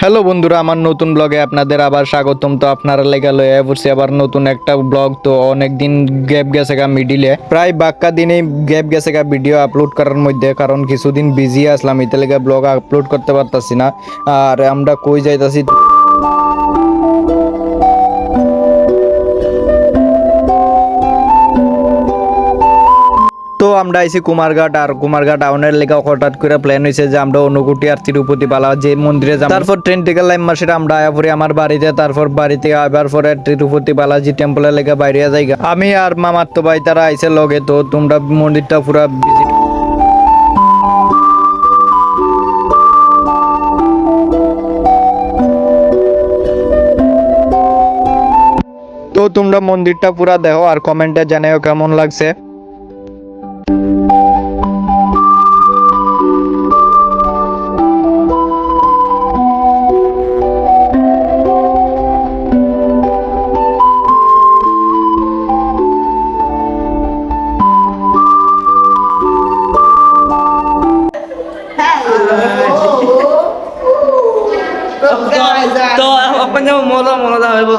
Hello বন্ধুরা, আমার নতুন ব্লগে আপনাদের আবার স্বাগতম। তো আপনারা লেগে লয়ে পড়ছি আবার নতুন একটা ব্লগ। তো অনেকদিন গ্যাপ গেছে গা, মিডিলে প্রায় বাক্কা দিনেই গ্যাপ গেছে গা ভিডিও আপলোড করার মধ্যে, কারণ কিছুদিন বিজি আসলাম, এতে লেগে ব্লগ আপলোড করতে পারতাছি না। আর আমরা কই যাইতাছি তো আমরা আইছি কুমারঘাট। আর কুমারঘাট আউনের লেগে হঠাৎ করে প্ল্যান হয়েছে যে আমরা অনুকুটি আর তিরুপতি বালা যে মন্দিরে যাব। তারপর ট্রেন টিকেট লাইম মাসে আমরা আয়া পড়ি আমার বাড়িতে। তারপর বাড়িতে আবার পরে তিরুপতি বালাজি টেম্পলের লেগে বাইরে যাইগা। আমি আর মামার তো ভাই তারা আইছে লগে। তো তোমরা মন্দিরটা পুরা ভিজিট তো তোমরা মন্দিরটা পুরা দেখো আর কমেন্টে জানাও কেমন লাগছে। তো अपन जब मोला मोला दा है वो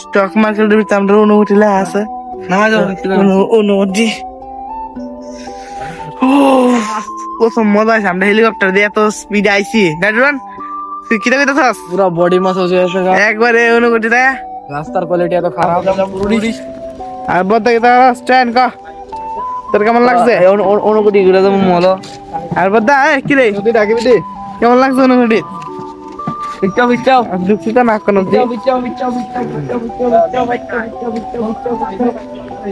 স্টক মার্কেটের ভিতরে আমরা অনুভূতিলা আছে নামাজ অনুভূতি প্রথম মজা আছে। আমরা হেলিকপ্টার দিয়ে এত স্পিড আইছি। ড্রাইভার তুই কিটা কইতাছস? पूरा बॉडी मसाज हो जाएगा একবারে অনুভূতি দেয়। रास्ता क्वालिटी तो खराब আর বলতে কি স্ট্যান্ড কা তোর কেমন লাগছে? অনুকুটি গুলো তো মোলা আর বলতে কি রে যদি ডাকিবি দে কেমন লাগছে অনুভূতি? বিচ্চাও বিচ্চাও দুঃখিত না কোনো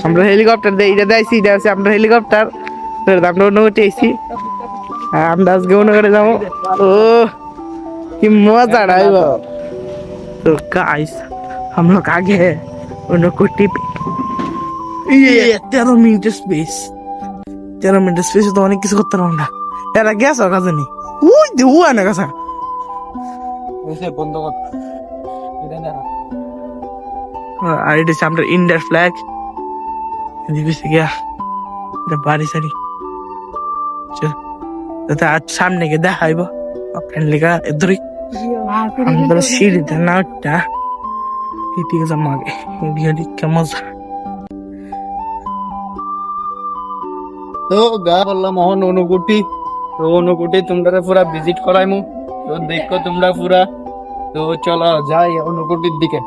আমরা হেলিকপ্টার দিয়ে এটা দিয়েছি, এটা হচ্ছে আমরা হেলিকপ্টার। আমরা অনুভূতি আইছি। আমরা আজকে অনুভূতি যাবো। ও কি মজা রাইব। तो गाइस हम लोग आ गए हैं उनकोटी पे। ये 13 मिनट स्पेस 13 मिनट स्पेस तो অনেক কিছু করতে পারবো না। এরা গেছে কাজে নেই। উই দে হুয়া না কাছে वैसे बंद कर इधर ना আর এটা হচ্ছে আমরা ইন্ডিয়ার ফ্ল্যাগ। দিবিস গিয়া এটা বাড়ি সারি চল তো আজ সামনে গিয়ে দেখাইবো আপনার লেগা এদরি আমরা সিঁড়িতে না উঠটা এদিকে যাবো আগে। এদিকে কেমন তো গা বললাম মোহন অনুকুটি। তো অনুকুটি তোমরা পুরা ভিজিট করাইমু। তো দেখো তোমরা পুরা। তো চলো যাই অনুকুটির দিকে।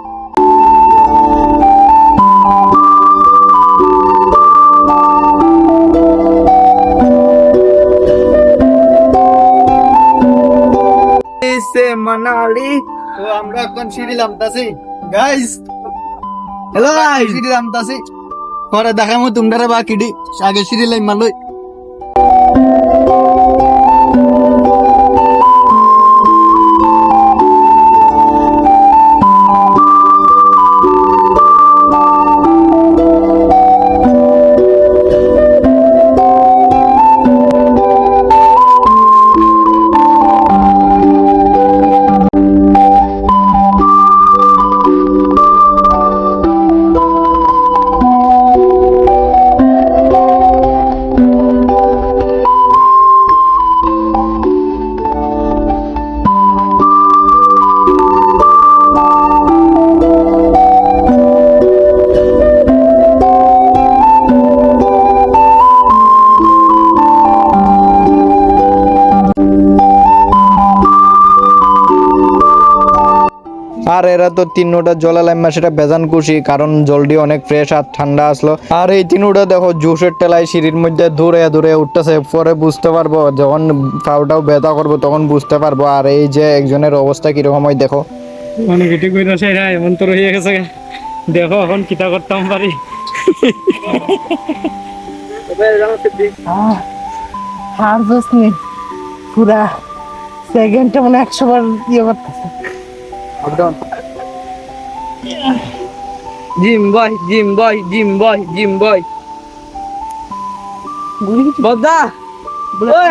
মানালি। তো আমরা এখন সিঁড়ি নামতাছি গাইস। হ্যালো গাইস, সিঁড়ি নামতাছি। পরে দেখামু তোমরা বাকিটি। আগে সিঁড়ি লাইম মালই। আর এরা তো তিনোটা জলে লাইমা সেটা বেজান খুশি, কারণ জলটি অনেক ফ্রেশ আর ঠান্ডা আসলো। আর এই তিনোটা দেখো জোশের টেলায় সিঁড়ির মধ্যে দূরে দূরে উঠতেছে। পরে বুঝতে পারবো যখন পাউটাও ব্যথা করবো তখন বুঝতে পারবো। আর এই যে একজনের অবস্থা কিরকম হয় দেখো। অনেক এটি কইতাছে এরা এমন তো রয়ে গেছে দেখো এখন কিটা করতাম পারি হার দোষ নেই পুরা সেকেন্ডটা মানে 100 বার ইয়ে করতেছে। জিম বয় জিম বয় জিম বয় জিম বয় বদা